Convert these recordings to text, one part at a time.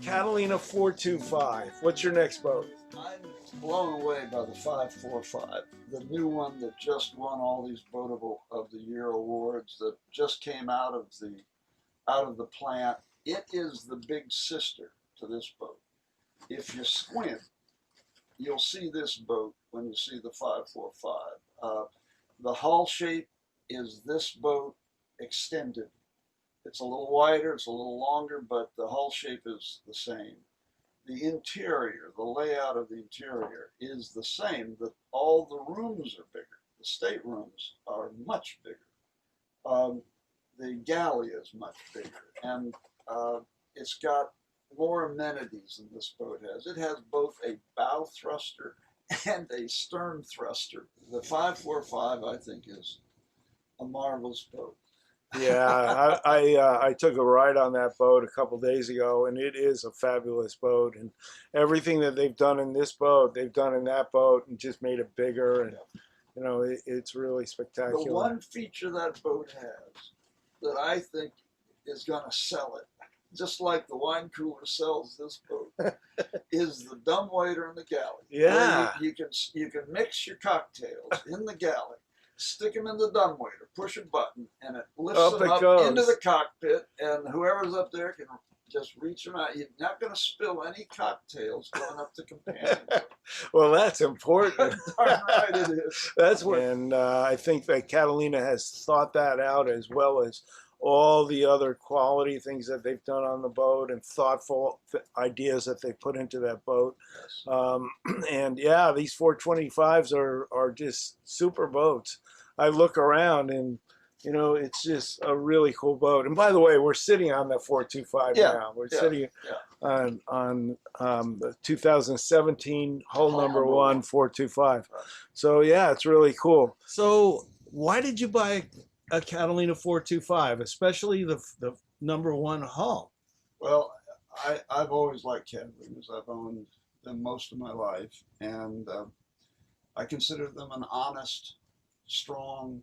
Catalina 425. What's your next boat? I'm blown away by the 545, the new one that just won all these Boatable of the Year awards, that just came out of the plant. It is the big sister to this boat. If you squint, you'll see this boat when you see the 545. The hull shape is this boat extended. It's a little wider, it's a little longer, but the hull shape is the same. The interior, the layout of the interior is the same. All the rooms are bigger. The staterooms are much bigger. The galley is much bigger, and it's got more amenities than this boat has. It has both a bow thruster and a stern thruster. The 545, I think, is a marvelous boat. Yeah, I took a ride on that boat a couple days ago, and it is a fabulous boat. And everything that they've done in this boat, they've done in that boat, and just made it bigger. And you know, it's really spectacular. The one feature that boat has that I think is going to sell it, just like the wine cooler sells this boat, is the dumbwaiter in the galley. Yeah, you can mix your cocktails in the galley. Stick them in the dumbwaiter, push a button, and it lifts them up into the cockpit, and whoever's up there can just reach them out. You're not going to spill any cocktails going up the companion. Well, that's important. Darn right it is. That's what, and I think that Catalina has thought that out, as well as all the other quality things that they've done on the boat and thoughtful ideas that they put into that boat. Yes. And yeah, these 425s are just super boats. I look around and, you know, it's just a really cool boat. And by the way, we're sitting on the 425 now. We're sitting on the 2017 hull number one 425. So yeah, it's really cool. So why did you buy a Catalina 425, especially the number one hull? Well, I've always liked Catalinas. I've owned them most of my life, and I consider them an honest, strong,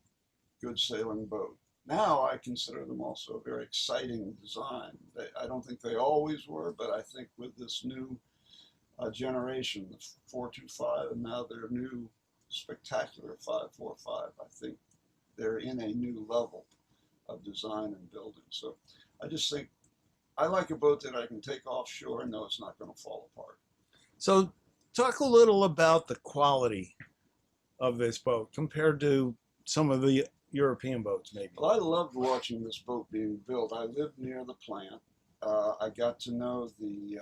good sailing boat. Now I consider them also a very exciting design. I don't think they always were, but I think with this new generation, the 425, and now their new spectacular 545, I think they're in a new level of design and building. So I just think I like a boat that I can take offshore and know it's not going to fall apart. So talk a little about the quality of this boat compared to some of the European boats, maybe. Well, I loved watching this boat being built. I lived near the plant. I got to know the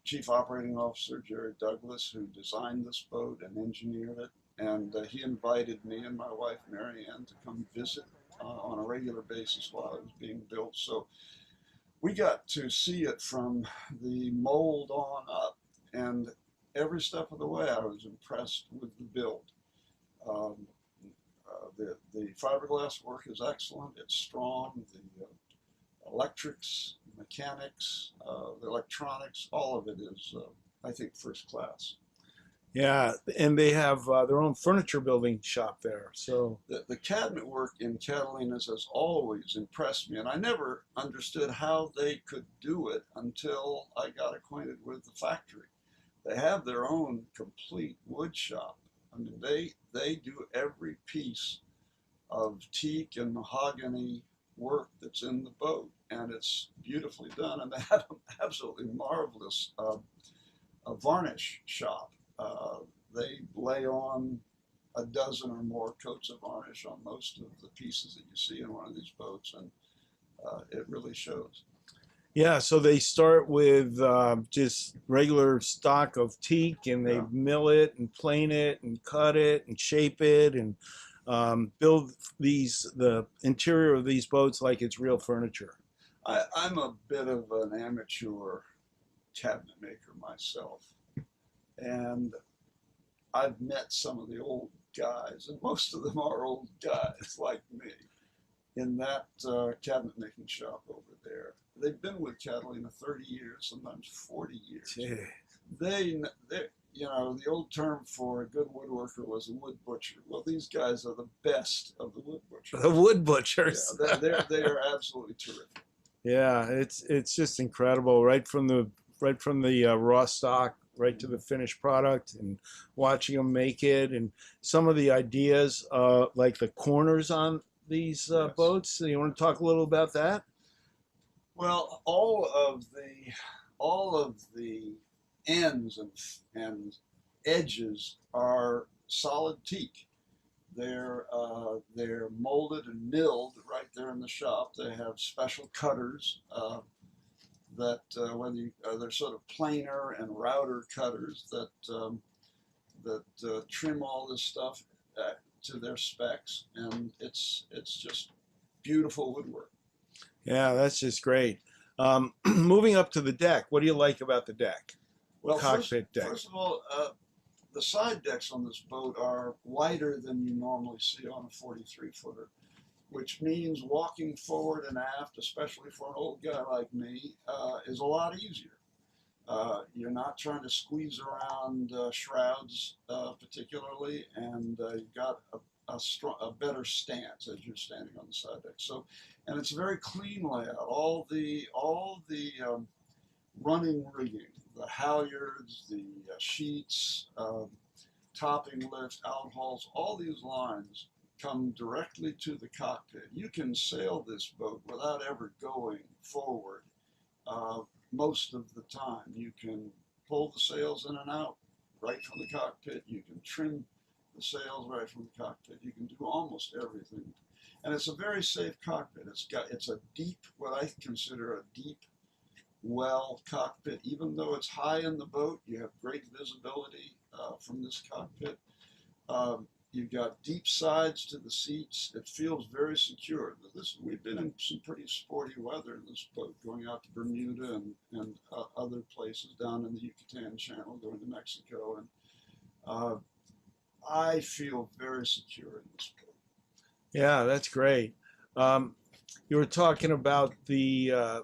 Chief Operating Officer, Jerry Douglas, who designed this boat and engineered it. And he invited me and my wife, Mary Ann, to come visit on a regular basis while it was being built. So we got to see it from the mold on up. And every step of the way, I was impressed with the build. The fiberglass work is excellent. It's strong. The electrics, mechanics, the electronics, all of it is, I think, first class. Yeah, and they have their own furniture building shop there. So the cabinet work in Catalinas has always impressed me, and I never understood how they could do it until I got acquainted with the factory. They have their own complete wood shop. I mean, they do every piece of teak and mahogany work that's in the boat, and it's beautifully done. And they have an absolutely marvelous varnish shop. They lay on a dozen or more coats of varnish on most of the pieces that you see in one of these boats, and it really shows. Yeah, so they start with just regular stock of teak, and they mill it and plane it and cut it and shape it and build the interior of these boats like it's real furniture. I'm a bit of an amateur cabinet maker myself, and I've met some of the old guys, and most of them are old guys like me, in that cabinet making shop over there. They've been with Catalina 30 years, sometimes 40 years. Yeah. They, you know, the old term for a good woodworker was a wood butcher. Well, these guys are the best of the wood butchers. The wood butchers. Yeah, they are absolutely terrific. Yeah, it's just incredible, right from the raw stock right to the finished product, and watching them make it, and some of the ideas, like the corners on these Yes. boats. So you want to talk a little about that? Well, all of the ends and edges are solid teak. They're molded and milled right there in the shop. They have special cutters that they're sort of planer and router cutters that trim all this stuff to their specs, and it's just beautiful woodwork. Yeah, that's just great. Moving up to the deck, what do you like about the deck? Well, Cockpit deck. first of all, the side decks on this boat are wider than you normally see on a 43 footer, which means walking forward and aft, especially for an old guy like me, is a lot easier. You're not trying to squeeze around shrouds particularly, and you've got a better stance as you're standing on the side deck. So, and it's a very clean layout. All the running rigging, the halyards, the sheets, topping lifts, outhauls, all these lines come directly to the cockpit. You can sail this boat without ever going forward. Uh, Most of the time, you can pull the sails in and out right from the cockpit. You can trim the sails right from the cockpit. You can do almost everything, and it's a very safe cockpit. It's a deep, what I consider a deep well cockpit. Even though it's high in the boat, you have great visibility from this cockpit. You've got deep sides to the seats. It feels very secure. We've been in some pretty sporty weather in this boat, going out to Bermuda and other places down in the Yucatan Channel, going to Mexico, and I feel very secure in this boat. Yeah, that's great. Um, you were talking about the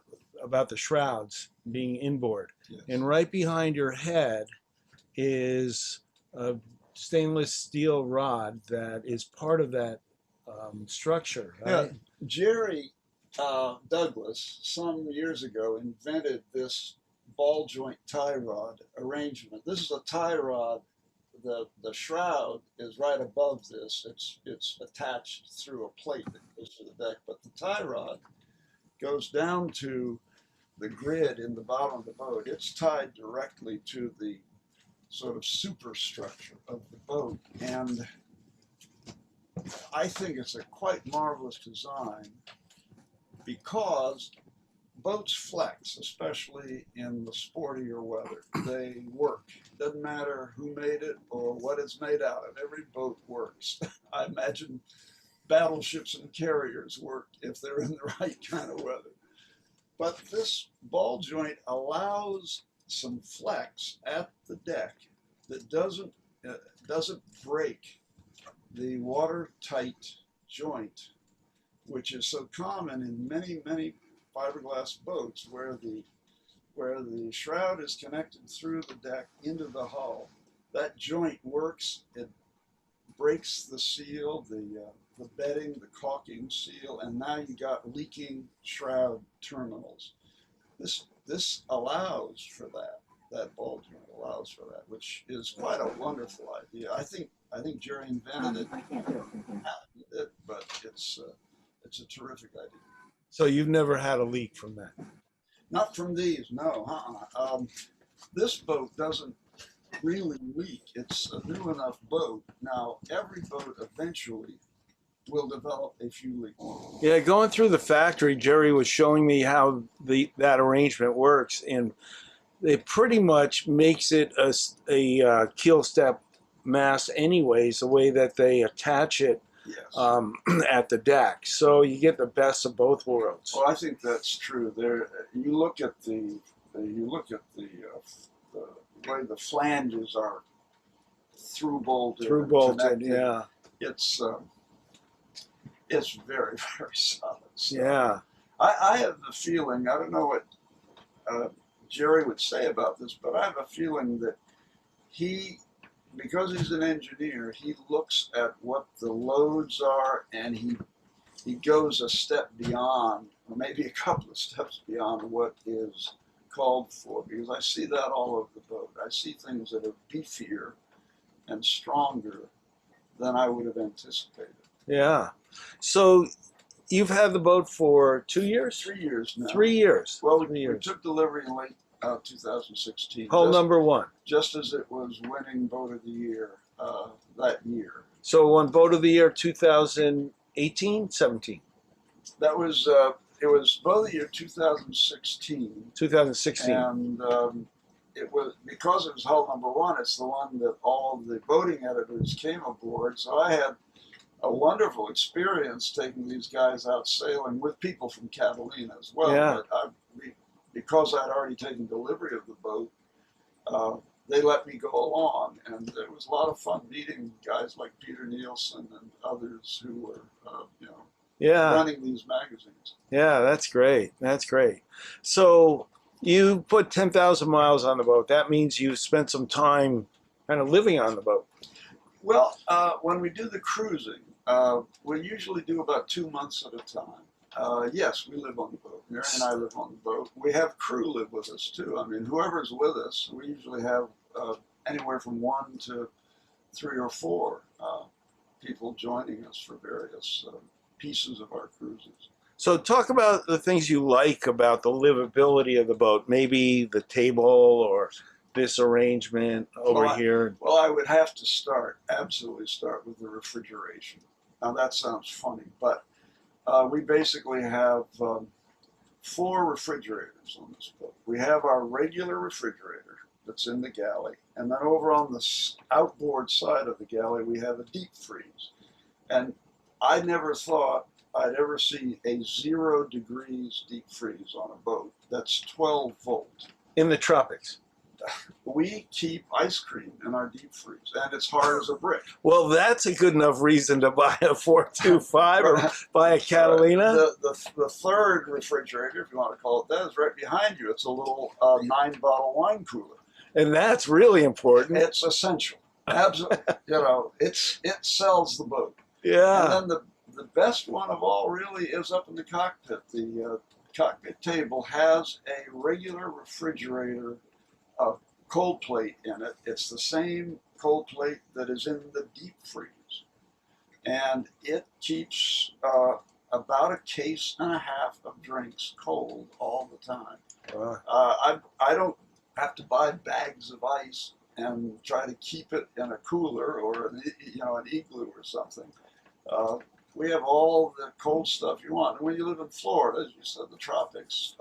shrouds being inboard, Yes. and right behind your head is a stainless steel rod that is part of that structure, Yeah, right? Jerry Douglas, some years ago, invented this ball joint tie rod arrangement. This is a tie rod. The shroud is right above this. It's attached through a plate that goes to the deck, but the tie rod goes down to the grid in the bottom of the boat. It's tied directly to the sort of superstructure of the boat, and I think it's a quite marvelous design because boats flex, especially in the sportier weather. They work. Doesn't matter who made it or what it's made out of. Every boat works. I imagine battleships and carriers work if they're in the right kind of weather. But this ball joint allows some flex at the deck that doesn't break the watertight joint, which is so common in many fiberglass boats where the shroud is connected through the deck into the hull. That joint works. It breaks the seal, the bedding, the caulking seal, and now you got leaking shroud terminals. This allows for that. That ball joint allows for that, which is quite a wonderful idea. I think Jerry invented it, but it's a terrific idea. So you've never had a leak from that. Not from these, no. This boat doesn't really leak. It's a new enough boat. Now, every boat eventually will develop a few leaks. Yeah, going through the factory, Jerry was showing me how that arrangement works, and it pretty much makes it a keel step mast anyways, the way that they attach it Yes. at the deck. So you get the best of both worlds. Well, I think that's true. There, you look at the way the flanges are through bolted. Through and bolted, connected. yeah. It's very very solid. So Yeah. I have the feeling. I don't know what Jerry would say about this, but I have a feeling that because he's an engineer, he looks at what the loads are, and he goes a step beyond maybe a couple of steps beyond what is called for, because I see that all over the boat. I see things that are beefier and stronger than I would have anticipated. Yeah. So you've had the boat for 2 years? 3 years now. 3 years. Well, Three we years. took delivery in late 2016. Hull number one. Just as it was winning Boat of the Year that year. So won Boat of the Year 2018, 17? That was, it was Boat of the Year 2016. 2016. And it was, because it was hull number one, it's the one that all the boating editors came aboard. So I had a wonderful experience taking these guys out sailing with people from Catalina as well. Yeah. But because I'd already taken delivery of the boat, they let me go along, and it was a lot of fun meeting guys like Peter Nielsen and others who were, Yeah. running these magazines. Yeah, that's great. That's great. So you put 10,000 miles on the boat. That means you spent some time kind of living on the boat. Well, when we do the cruising, we usually do about 2 months at a time. Yes, we live on the boat. Mary and I live on the boat. We have crew live with us too. I mean, whoever's with us, we usually have anywhere from 1 to 3 or 4 people joining us for various pieces of our cruises. So talk about the things you like about the livability of the boat. Maybe the table or this arrangement over here. Well, I would have to absolutely start with the refrigeration. Now that sounds funny, but we basically have 4 refrigerators on this boat. We have our regular refrigerator that's in the galley, and then over on the outboard side of the galley we have a deep freeze. And I never thought I'd ever see a 0 degrees deep freeze on a boat. That's 12 volt. In the tropics. We keep ice cream in our deep freeze, and it's hard as a brick. Well, that's a good enough reason to buy a 425 or buy a Catalina. The third refrigerator, if you want to call it that, is right behind you. It's a little 9-bottle wine cooler. And that's really important. It's essential. Absolutely. It sells the boat. Yeah. And then the best one of all really is up in the cockpit. The cockpit table has a regular refrigerator cold plate in it. It's the same cold plate that is in the deep freeze. And it keeps about a case and a half of drinks cold all the time. I don't have to buy bags of ice and try to keep it in a cooler or an igloo or something. We have all the cold stuff you want. And when you live in Florida, as you said, the tropics,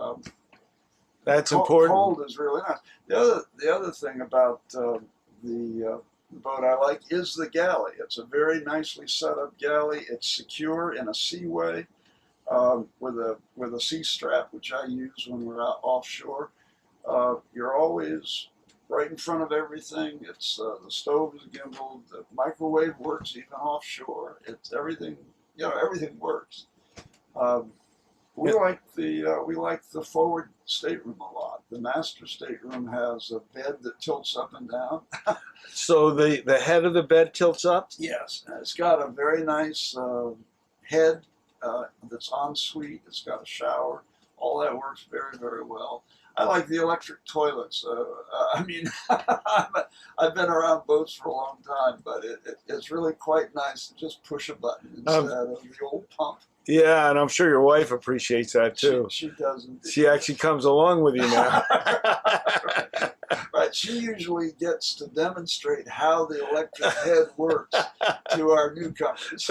that's important. Cold is really nice. The other thing about the boat I like is the galley. It's a very nicely set up galley. It's secure in a seaway with a sea strap, which I use when we're out offshore. You're always right in front of everything. It's the stove is gimbaled. The microwave works even offshore. It's everything. Everything works. We like the forward stateroom a lot. The master stateroom has a bed that tilts up and down. So the head of the bed tilts up? Yes, and it's got a very nice head that's ensuite. It's got a shower. All that works very, very well. I like the electric toilets. I mean, I've been around boats for a long time, but it's really quite nice to just push a button instead of the old pump. Yeah, and I'm sure your wife appreciates that too. She doesn't. She actually comes along with you now. Right. She usually gets to demonstrate how the electric head works to our newcomers.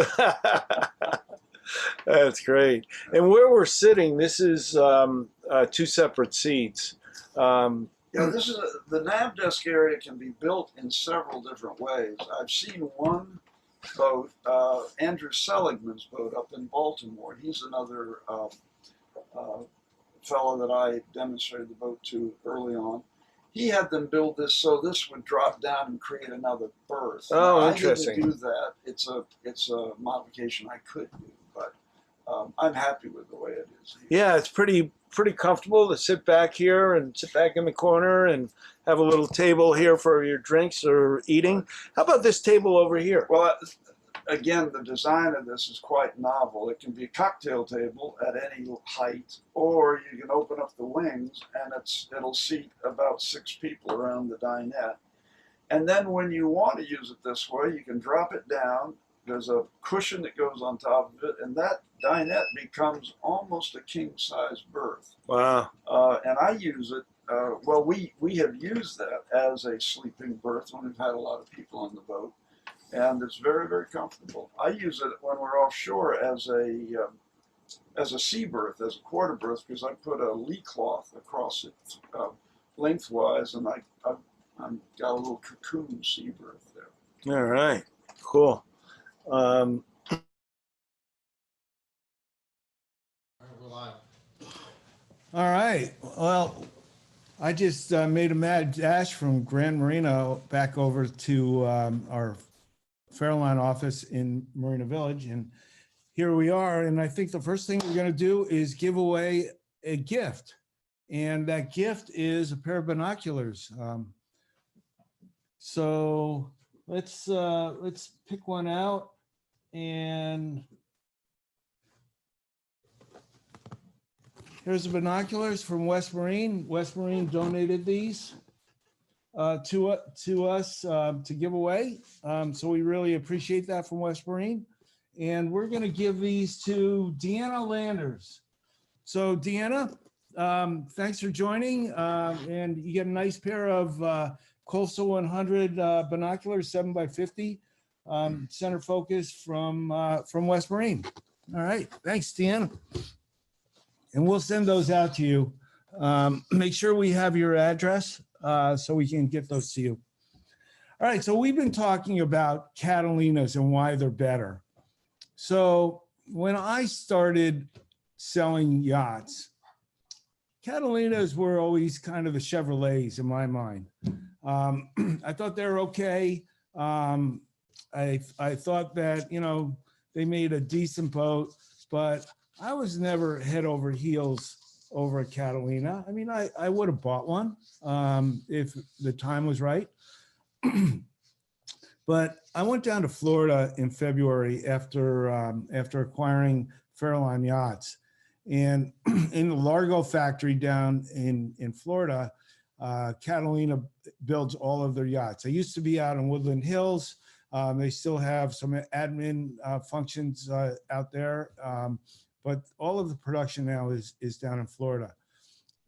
That's great. And where we're sitting, this is 2 separate seats. This is the nav desk area can be built in several different ways. I've seen one boat, Andrew Seligman's boat up in Baltimore. He's another fellow that I demonstrated the boat to early on. He had them build this so this would drop down and create another berth. Oh, now, interesting. I didn't do that. It's a modification I could do, but I'm happy with the way it is. Yeah, it's pretty comfortable to sit back here and sit back in the corner and have a little table here for your drinks or eating. How about this table over here? Well, again, the design of this is quite novel. It can be a cocktail table at any height, or you can open up the wings and it'll seat about 6 people around the dinette. And then when you want to use it this way, you can drop it down. There's a cushion that goes on top of it, and that dinette becomes almost a king-size berth. Wow. And I use it. Well, we have used that as a sleeping berth when we've had a lot of people on the boat, and it's very, very comfortable. I use it when we're offshore as a sea berth, as a quarter berth, because I put a lee cloth across it lengthwise, and I've got a little cocoon sea berth there. All right. Cool. All right. Well, I just made a mad dash from Grand Marino back over to our Fairline office in Marina Village. And here we are. And I think the first thing we're going to do is give away a gift. And that gift is a pair of binoculars. So let's pick one out. And here's the binoculars from West Marine. West Marine donated these to us to give away. So we really appreciate that from West Marine. And we're going to give these to Deanna Landers. So Deanna, thanks for joining. And you get a nice pair of Coastal 100 binoculars, 7x50, center focus from West Marine. All right, thanks, Deanna. And we'll send those out to you. Make sure we have your address so we can get those to you. All right, so we've been talking about Catalinas and why they're better. So when I started selling yachts, Catalinas were always kind of the Chevrolets in my mind. I thought they were okay. I thought that, you know, they made a decent boat, but I was never head over heels over a Catalina. I mean, I would have bought one if the time was right. But I went down to Florida in February after acquiring Fairline Yachts. And in the Largo factory down in Florida, Catalina builds all of their yachts. They used to be out in Woodland Hills. They still have some admin functions out there. But all of the production now is down in Florida.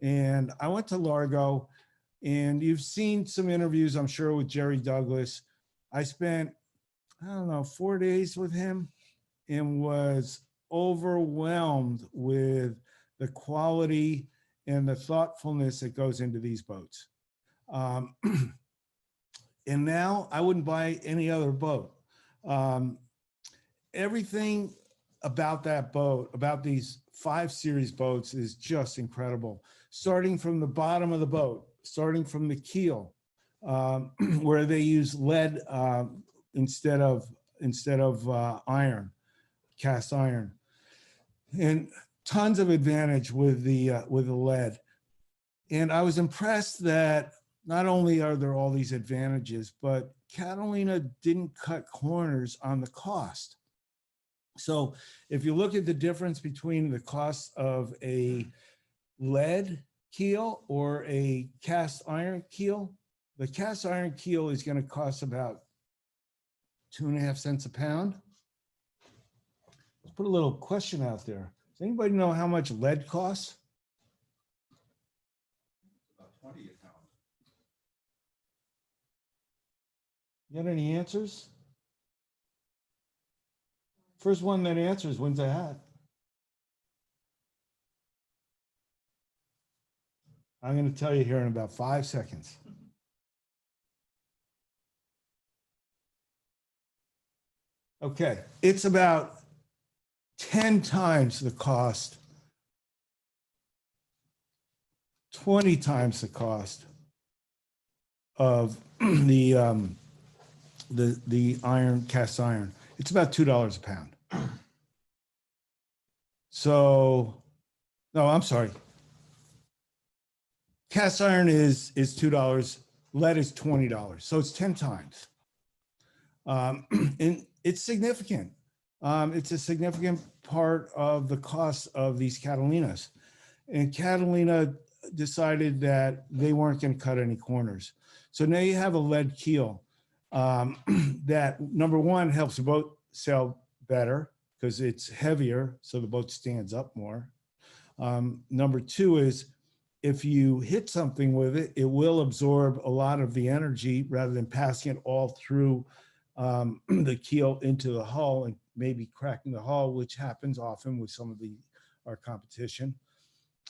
And I went to Largo, and you've seen some interviews, I'm sure, with Jerry Douglas. I spent, I don't know, 4 days with him and was overwhelmed with the quality and the thoughtfulness that goes into these boats. And now I wouldn't buy any other boat. Everything about that boat, about these 5 Series boats, is just incredible. Starting from the bottom of the boat, starting from the keel, where they use lead instead of iron, cast iron, and tons of advantage with the lead. And I was impressed that not only are there all these advantages, but Catalina didn't cut corners on the cost. So if you look at the difference between the cost of a lead keel or a cast iron keel, the cast iron keel is going to cost about 2.5 cents a pound. Let's put a little question out there. Does anybody know how much lead costs? About 20 a pound. You got any answers? First one that answers wins a hat. I'm going to tell you here in about 5 seconds. Okay, it's about 10 times the cost, 20 times the cost of the iron, cast iron. It's about $2 a pound. So, no, I'm sorry. Cast iron is $2, lead is $20, so it's 10 times. And it's significant. It's a significant part of the cost of these Catalinas. And Catalina decided that they weren't going to cut any corners. So now you have a lead keel that, number one, helps the boat sail better because it's heavier, so the boat stands up more. Number two is if you hit something with it, it will absorb a lot of the energy rather than passing it all through the keel into the hull and maybe cracking the hull, which happens often with some of our competition.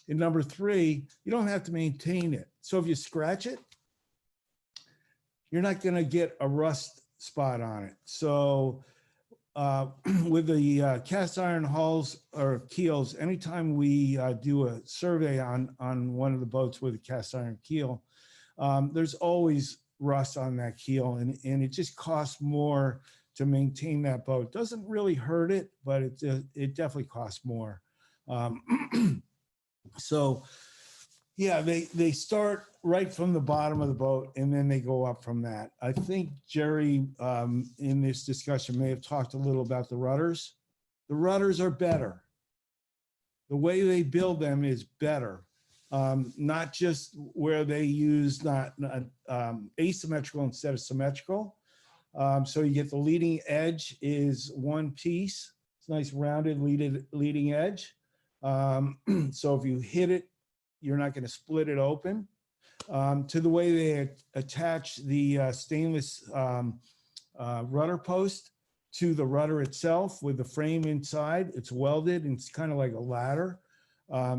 And number three, you don't have to maintain it. So if you scratch it, you're not going to get a rust spot on it. So with the cast iron hulls or keels, anytime we do a survey on one of the boats with a cast iron keel, there's always rust on that keel, and it just costs more to maintain that boat. Doesn't really hurt it, but it definitely costs more. So yeah, they start right from the bottom of the boat and then they go up from that. I think Jerry in this discussion may have talked a little about the rudders. The rudders are better. The way they build them is better. Not just where they use not asymmetrical instead of symmetrical. So you get the leading edge is one piece. It's nice rounded leading edge. So if you hit it, you're not going to split it open. To the way they attach the stainless rudder post to the rudder itself with the frame inside, it's welded and it's kind of like a ladder.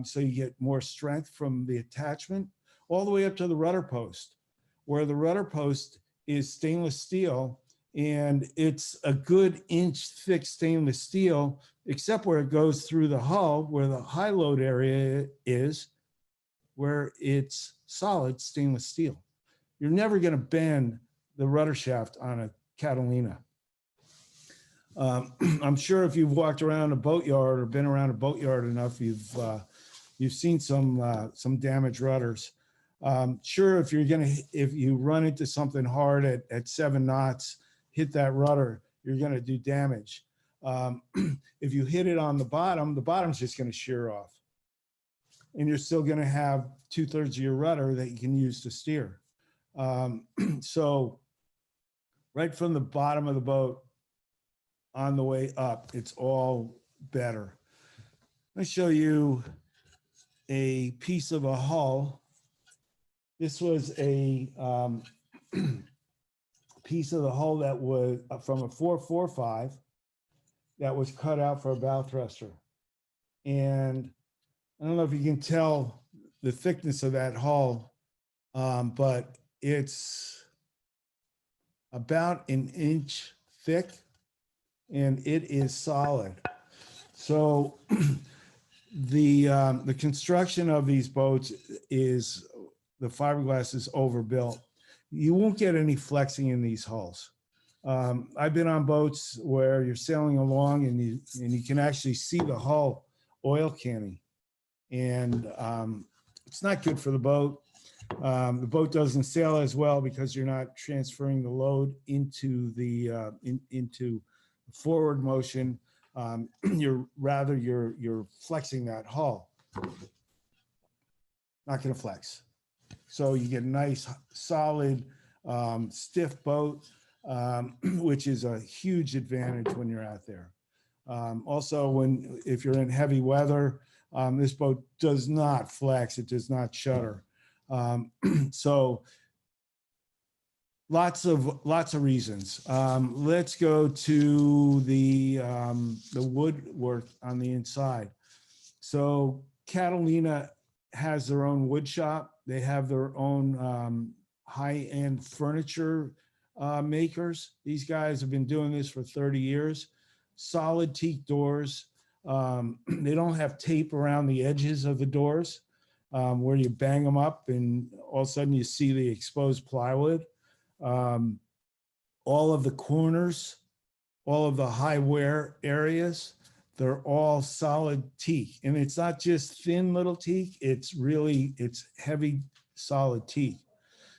So you get more strength from the attachment all the way up to the rudder post, where the rudder post is stainless steel, and it's a good inch thick stainless steel, except where it goes through the hull, where the high load area is, where it's solid stainless steel. You're never going to bend the rudder shaft on a Catalina. I'm sure if you've walked around a boatyard or been around a boatyard enough, you've seen some damaged rudders. Sure, if you run into something hard at 7 knots, hit that rudder, you're going to do damage. If you hit it on the bottom's just going to shear off, and you're still going to have 2/3 of your rudder that you can use to steer. So right from the bottom of the boat on the way up, it's all better. Let me show you a piece of a hull. This was a piece of the hull that was from a 445 that was cut out for a bow thruster. And I don't know if you can tell the thickness of that hull, but it's about an inch thick and it is solid. So the construction of these boats is, the fiberglass is overbuilt. You won't get any flexing in these hulls. I've been on boats where you're sailing along and you can actually see the hull oil canning, and it's not good for the boat. The boat doesn't sail as well because you're not transferring the load into the into forward motion. You're flexing that hull. Not going to flex. So you get a nice, solid, stiff boat, which is a huge advantage when you're out there. Also, if you're in heavy weather, this boat does not flex. It does not shudder. So lots of reasons. Let's go to the woodwork on the inside. So Catalina has their own wood shop. They have their own high-end furniture makers. These guys have been doing this for 30 years. Solid teak doors. They don't have tape around the edges of the doors where you bang them up and all of a sudden you see the exposed plywood. All of the corners, all of the high wear areas, they're all solid teak. And it's not just thin little teak, it's heavy, solid teak.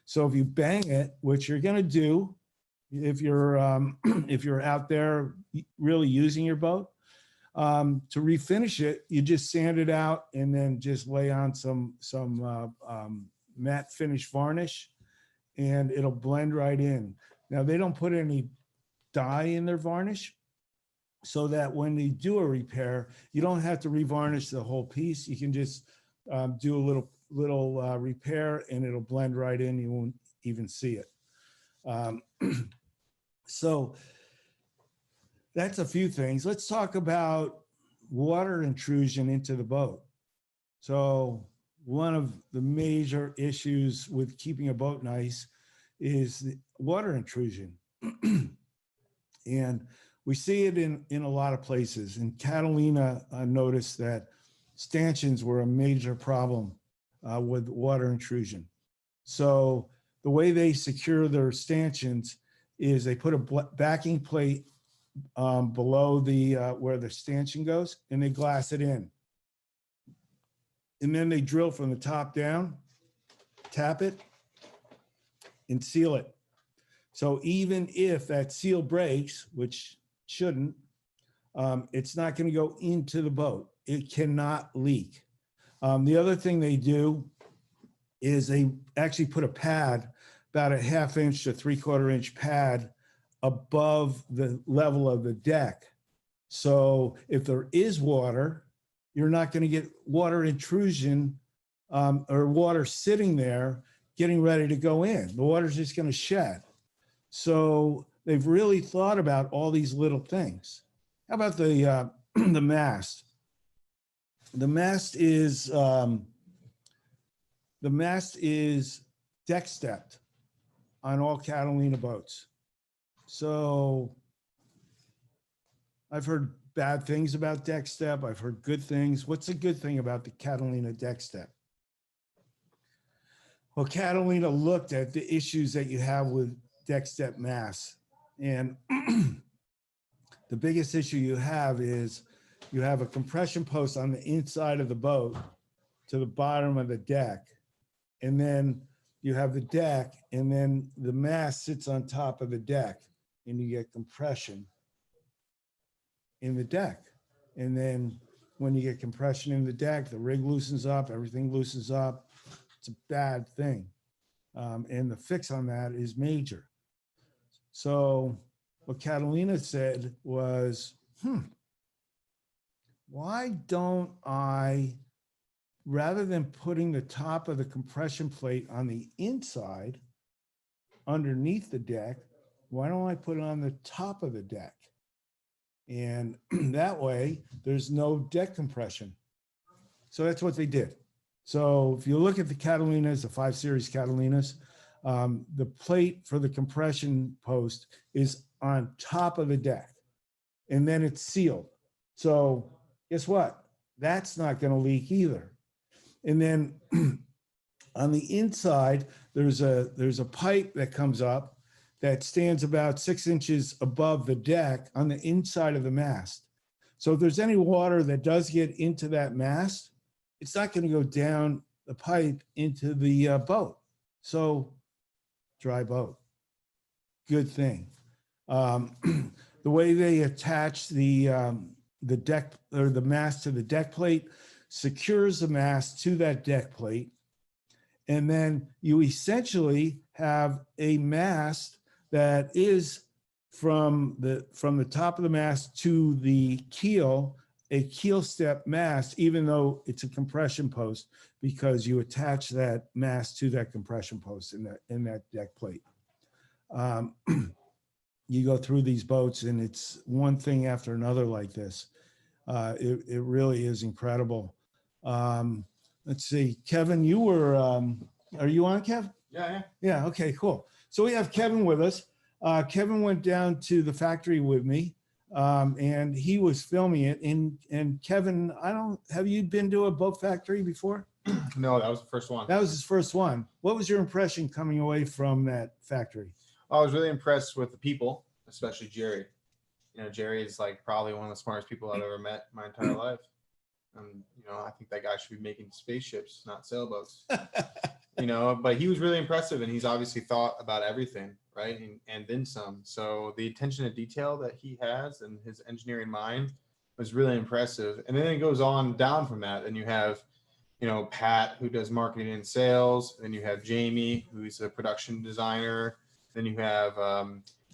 So if you bang it, which you're gonna do, if you're if you're out there really using your boat. To refinish it, you just sand it out and then just lay on some matte finish varnish, and it'll blend right in. Now, they don't put any dye in their varnish, so that when you do a repair, you don't have to revarnish the whole piece. You can just do a little repair, and it'll blend right in. You won't even see it. So that's a few things. Let's talk about water intrusion into the boat. So one of the major issues with keeping a boat nice is the water intrusion. And we see it in a lot of places. In Catalina, I noticed that stanchions were a major problem with water intrusion. So the way they secure their stanchions is they put a backing plate below the where the stanchion goes, and they glass it in. And then they drill from the top down, tap it, and seal it. So even if that seal breaks, which shouldn't, it's not going to go into the boat. It cannot leak. The other thing they do is they actually put a pad, about a 1/2 inch to 3/4 inch pad above the level of the deck. So if there is water, you're not going to get water intrusion or water sitting there getting ready to go in. The water's just going to shed. So they've really thought about all these little things. How about the the mast? The mast is deck stepped on all Catalina boats. So I've heard bad things about deck step. I've heard good things. What's the good thing about the Catalina deck step? Well, Catalina looked at the issues that you have with deck step masts. And the biggest issue you have is you have a compression post on the inside of the boat to the bottom of the deck. And then you have the deck, and then the mast sits on top of the deck, and you get compression in the deck. And then when you get compression in the deck, the rig loosens up, everything loosens up. It's a bad thing. And the fix on that is major. So what Catalina said was, why don't I, rather than putting the top of the compression plate on the inside underneath the deck, why don't I put it on the top of the deck? And that way there's no deck compression. So that's what they did. So if you look at the Catalinas, the 5 Series Catalinas, the plate for the compression post is on top of the deck, and then it's sealed. So guess what? That's not going to leak either. And then on the inside, there's a pipe that comes up that stands about 6 inches above the deck on the inside of the mast. So if there's any water that does get into that mast, it's not going to go down the pipe into the boat. So dry boat, good thing. The way they attach the deck or the mast to the deck plate secures the mast to that deck plate. And then you essentially have a mast that is from the top of the mast to the keel, a keel step mast, even though it's a compression post, because you attach that mast to that compression post in that deck plate. You go through these boats and it's one thing after another like this. It really is incredible. Let's see, Kevin, you were, are you on, Kev? Yeah. Yeah, okay, cool. So we have Kevin with us. Kevin went down to the factory with me, and he was filming it. And Kevin, have you been to a boat factory before? No, that was the first one. That was his first one. What was your impression coming away from that factory? I was really impressed with the people, especially Jerry. You know, Jerry is like probably one of the smartest people I've ever met in my entire life. And, you know, I think that guy should be making spaceships, not sailboats. you know, but he was really impressive, and he's obviously thought about everything, right? And then some. So the attention to detail that he has and his engineering mind was really impressive. And then it goes on down from that. And you have, you know, Pat, who does marketing and sales. Then you have Jamie, who's a production designer. Then you have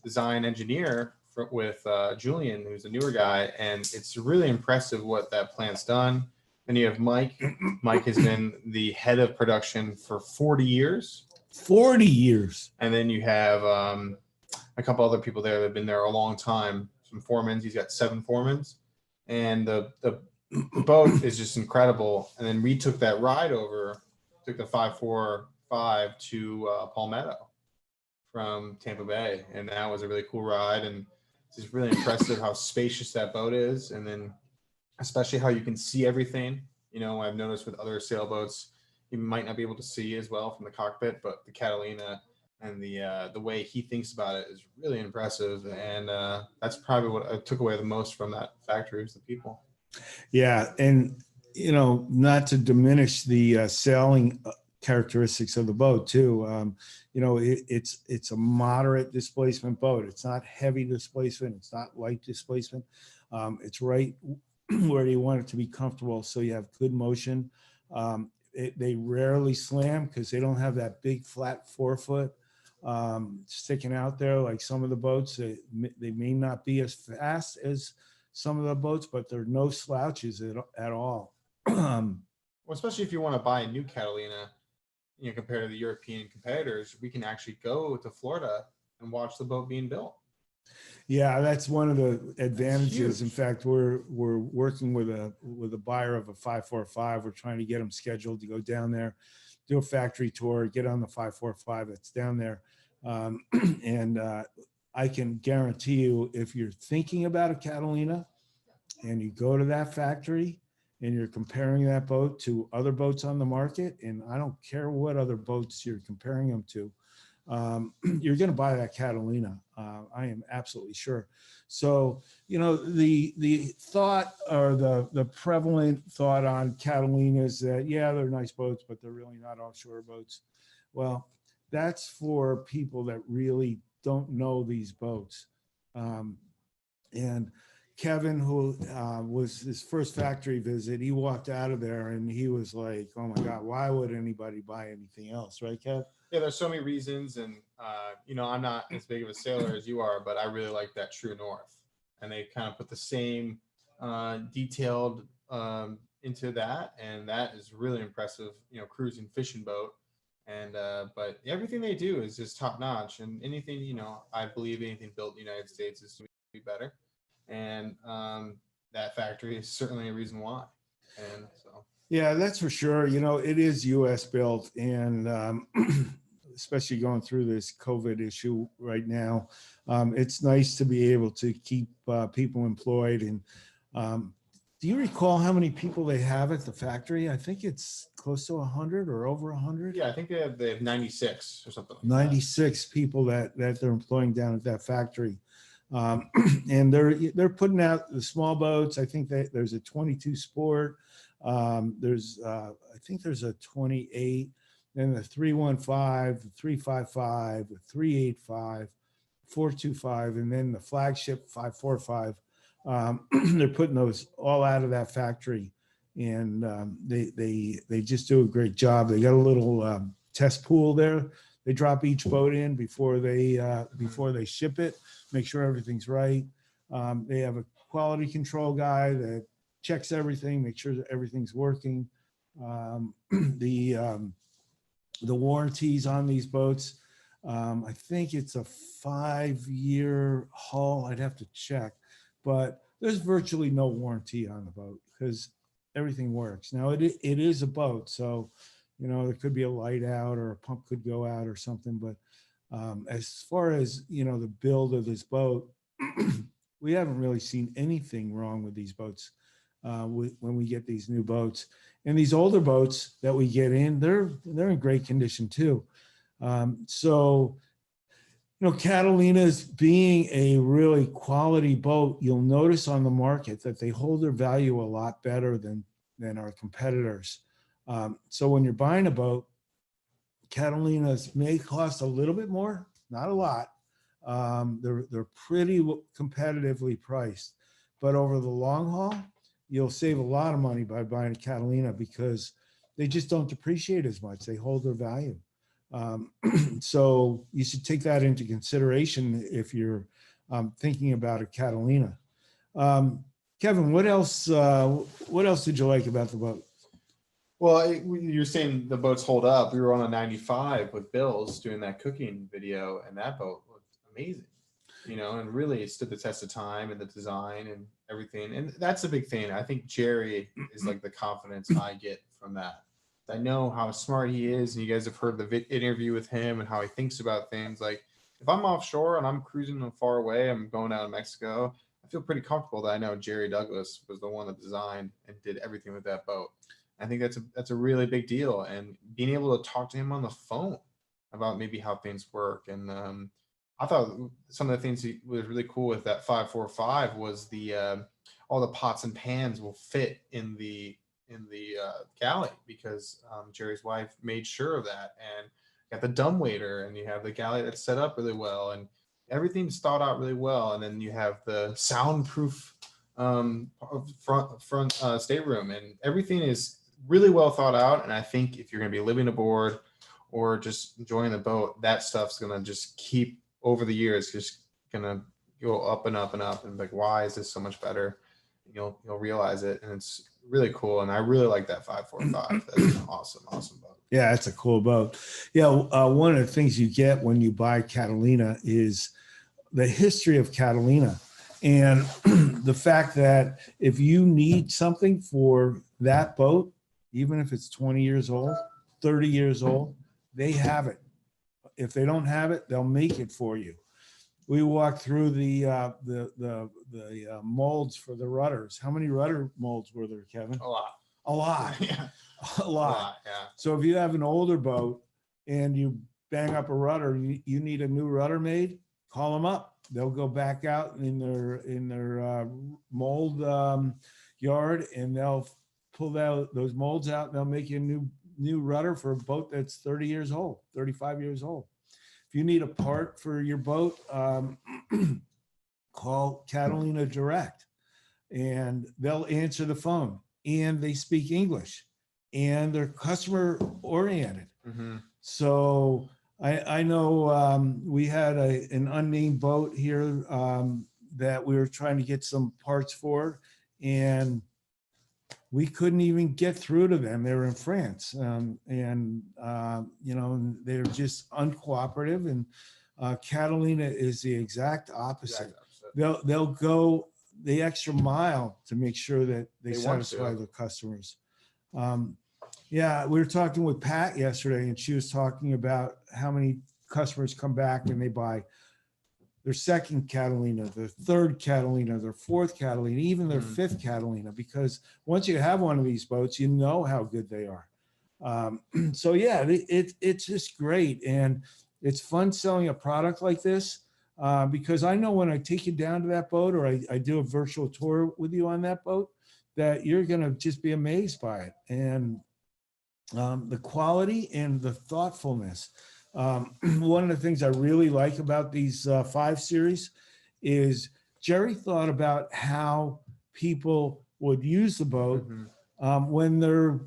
design engineer with Julian, who's a newer guy. And it's really impressive what that plant's done. Then you have Mike. Mike has been the head of production for 40 years. 40 years. And then you have a couple other people there that have been there a long time. Some foremans. He's got 7 foremans. And the boat is just incredible. And then we took that ride over, took the 545 to Palmetto from Tampa Bay. And that was a really cool ride. And it's just really impressive how spacious that boat is. And then especially how you can see everything. You know, I've noticed with other sailboats, you might not be able to see as well from the cockpit, but the Catalina and the way he thinks about it is really impressive. And that's probably what I took away the most from that factory was the people. Yeah. And, you know, not to diminish the sailing characteristics of the boat too. You know, it's a moderate displacement boat. It's not heavy displacement. It's not light displacement. It's right where you want it to be comfortable. So you have good motion. They rarely slam because they don't have that big flat forefoot sticking out there like some of the boats. They may not be as fast as some of the boats, but they're no slouches at all. Well, especially if you want to buy a new Catalina, you know, compared to the European competitors, we can actually go to Florida and watch the boat being built. Yeah, that's one of the advantages. huge. In fact, we're working with a buyer of a 545. We're trying to get them scheduled to go down there, do a factory tour, get on the 545 that's down there. And I can guarantee you, if you're thinking about a Catalina and you go to that factory and you're comparing that boat to other boats on the market, and I don't care what other boats you're comparing them to, you're going to buy that Catalina. I am absolutely sure. So, you know, the thought or the prevalent thought on Catalinas that, yeah, they're nice boats, but they're really not offshore boats. Well, that's for people that really don't know these boats. And Kevin, who was his first factory visit, he walked out of there and he was like, oh my God, why would anybody buy anything else? Right, Kev? Yeah, there's so many reasons. And, you know, I'm not as big of a sailor as you are, but I really like that True North. And they kind of put the same detailed into that. And that is really impressive, you know, cruising fishing boat. And but everything they do is just top notch. And anything, you know, I believe anything built in the United States is to be better. And that factory is certainly a reason why. And so, yeah, that's for sure. You know, it is U.S. built, and especially going through this COVID issue right now, it's nice to be able to keep people employed. And do you recall how many people they have at the factory? I think it's close to 100 or over 100. yeah, I think they have 96 or something. Like 96 people that they're employing down at that factory. And they're putting out the small boats. I think that there's a 22 Sport. I think there's a 28, then the 315, the 355, the 385, 425, and then the flagship 545. They're putting those all out of that factory, and they just do a great job. They got a little test pool there. They drop each boat in before they ship it, make sure everything's right. They have a quality control guy that checks everything, make sure that everything's working. The warranties on these boats, I think it's a 5-year hull. I'd have to check, but there's virtually no warranty on the boat because everything works. Now it is a boat, so you know there could be a light out or a pump could go out or something. But as far as you know, the build of this boat, we haven't really seen anything wrong with these boats. When we get these new boats, and these older boats that we get in, they're in great condition too. So, you know, Catalinas being a really quality boat, you'll notice on the market that they hold their value a lot better than our competitors. So when you're buying a boat, Catalinas may cost a little bit more, not a lot. They're pretty competitively priced, but over the long haul, you'll save a lot of money by buying a Catalina because they just don't depreciate as much. They hold their value. So you should take that into consideration if you're thinking about a Catalina. Kevin, what else did you like about the boat? Well, you're saying the boats hold up. We were on a 95 with Bill's doing that cooking video, and that boat looked amazing, and really stood the test of time and the design and everything. And that's a big thing. I think Jerry is like the confidence I get from that. I know how smart he is, and you guys have heard the interview with him and how he thinks about things. Like if I'm offshore and I'm cruising far away, I'm going out of Mexico, I feel pretty comfortable that I know Jerry Douglas was the one that designed and did everything with that boat. I think that's a really big deal, and being able to talk to him on the phone about maybe how things work. And I thought some of the things he was really cool with that 545 was the all the pots and pans will fit in the galley because Jerry's wife made sure of that, and got the dumbwaiter, and you have the galley that's set up really well, and everything's thought out really well. And then you have the soundproof front stateroom, and everything is really well thought out. And I think if you're going to be living aboard or just enjoying the boat, that stuff's going to just keep over the years, just going to go up and up and up, and like, why is this so much better? And you'll realize it, and it's really cool. And I really like that 545. That's an awesome boat. Yeah, it's a cool boat. Yeah, one of the things you get when you buy Catalina is the history of Catalina, and the fact that if you need something for that boat, even if it's 20 years old, 30 years old, they have it. If they don't have it, they'll make it for you. We walked through the molds for the rudders. How many rudder molds were there, Kevin? A lot. A lot. Yeah. A lot. Yeah. So if you have an older boat and you bang up a rudder, you need a new rudder made, call them up. They'll go back out in their mold yard, and they'll pull those molds out, and they'll make you a new rudder for a boat that's 30 years old, 35 years old. If you need a part for your boat, call Catalina Direct, and they'll answer the phone, and they speak English, and they're customer oriented. Mm-hmm. So I know we had an unnamed boat here that we were trying to get some parts for, and we couldn't even get through to them. They were in France, and they're just uncooperative. And Catalina is the exact opposite. They'll go the extra mile to make sure that they satisfy their customers. Yeah, we were talking with Pat yesterday, and she was talking about how many customers come back and they buy their second Catalina, their third Catalina, their fourth Catalina, even their fifth Catalina, because once you have one of these boats, you know how good they are. So yeah, it's just great, and it's fun selling a product like this because I know when I take you down to that boat, or I do a virtual tour with you on that boat, that you're going to just be amazed by it, and the quality and the thoughtfulness. One of the things I really like about these 5 series is Jerry thought about how people would use the boat when they're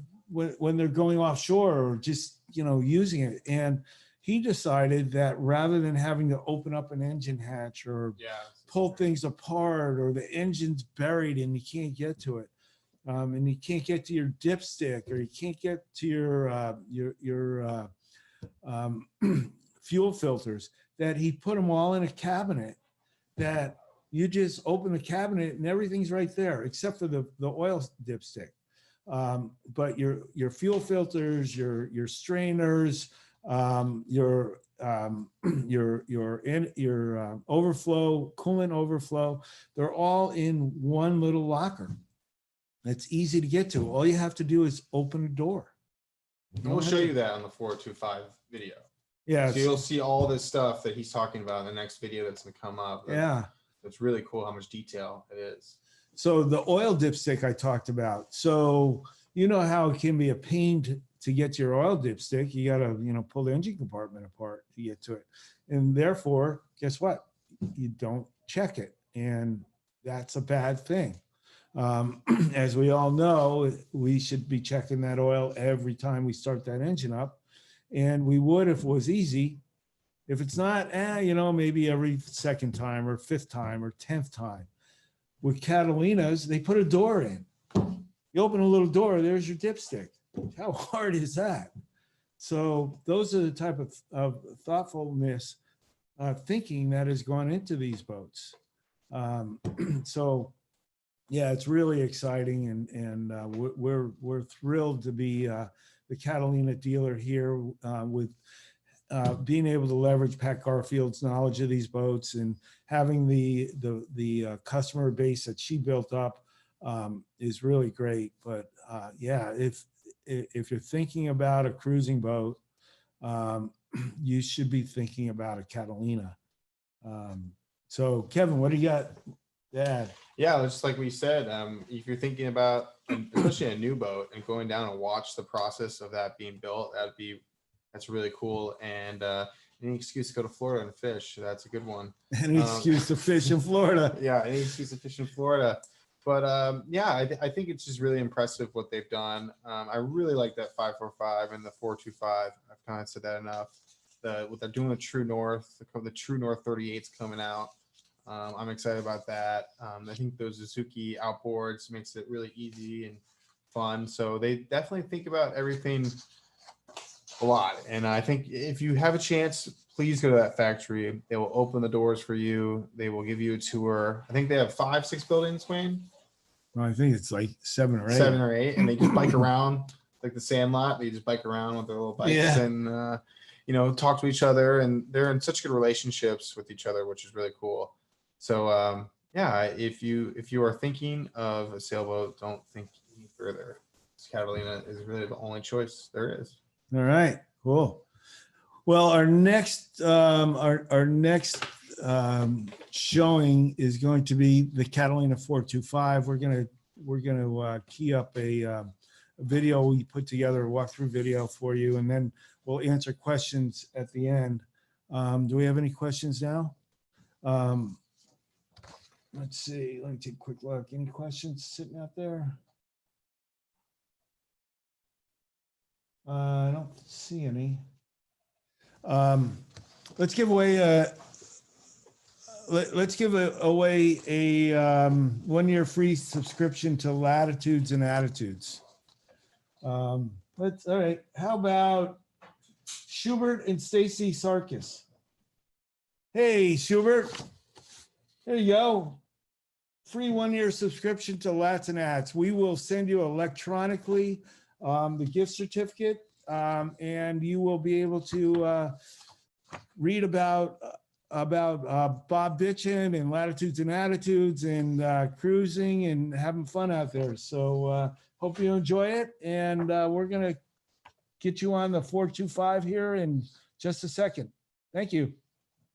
going offshore, or just using it. And he decided that rather than having to open up an engine hatch or pull things apart, or the engine's buried and you can't get to it, and you can't get to your dipstick, or you can't get to your fuel filters, that he put them all in a cabinet, that you just open the cabinet and everything's right there except for the oil dipstick. But your fuel filters, your strainers, your overflow, coolant overflow, they're all in one little locker. It's easy to get to. All you have to do is open the door. We'll show you that on the 425 video. Yeah. So you'll see all this stuff that he's talking about in the next video that's going to come up. Yeah. It's really cool how much detail it is. So the oil dipstick I talked about. So you know how it can be a pain to get to your oil dipstick, you got to, pull the engine compartment apart to get to it. And therefore, guess what? You don't check it. And that's a bad thing. As we all know, we should be checking that oil every time we start that engine up. And we would if it was easy. If it's not, maybe every second time or fifth time or 10th time. With Catalinas, they put a door in. You open a little door, there's your dipstick. How hard is that? So those are the type of thoughtfulness, thinking that has gone into these boats. So yeah, it's really exciting, and we're thrilled to be the Catalina dealer here, with being able to leverage Pat Garfield's knowledge of these boats and having the customer base that she built up is really great. But yeah, if you're thinking about a cruising boat, you should be thinking about a Catalina. So Kevin, what do you got to add? Yeah, just like we said, if you're thinking about, especially a new boat, and going down and watch the process of that being built, that's really cool. And any excuse to go to Florida and fish, that's a good one. Any excuse to fish in Florida. Yeah, any excuse to fish in Florida. But yeah, I think it's just really impressive what they've done. I really like that 545 and the 425. I've kind of said that enough. What they're doing with True North, the True North 38's coming out. I'm excited about that. I think those Suzuki outboards makes it really easy and fun. So they definitely think about everything a lot. And I think if you have a chance, please go to that factory. They will open the doors for you. They will give you a tour. I think they have 5, 6 buildings, Wayne. Well, I think it's like 7 or 8. 7 or 8, and they just bike around like the Sandlot. They just bike around with their little bikes and talk to each other. And they're in such good relationships with each other, which is really cool. So yeah, if you are thinking of a sailboat, don't think any further. Catalina is really the only choice there is. All right, cool. Well, our next showing is going to be the Catalina 425. We're gonna key up a video we put together, a walkthrough video for you, and then we'll answer questions at the end. Do we have any questions now? Let's see. Let me take a quick look. Any questions sitting out there? I don't see any. Let's give away a 1-year free subscription to Latitudes and Attitudes. All right. How about Schubert and Stacy Sarkis? Hey, Schubert. There you go. Free 1-year subscription to Lats and Ats. We will send you electronically the gift certificate, and you will be able to read about Bob Bitchin and Latitudes and Attitudes and cruising and having fun out there. So hope you enjoy it, and we're gonna get you on the 425 here in just a second. Thank you.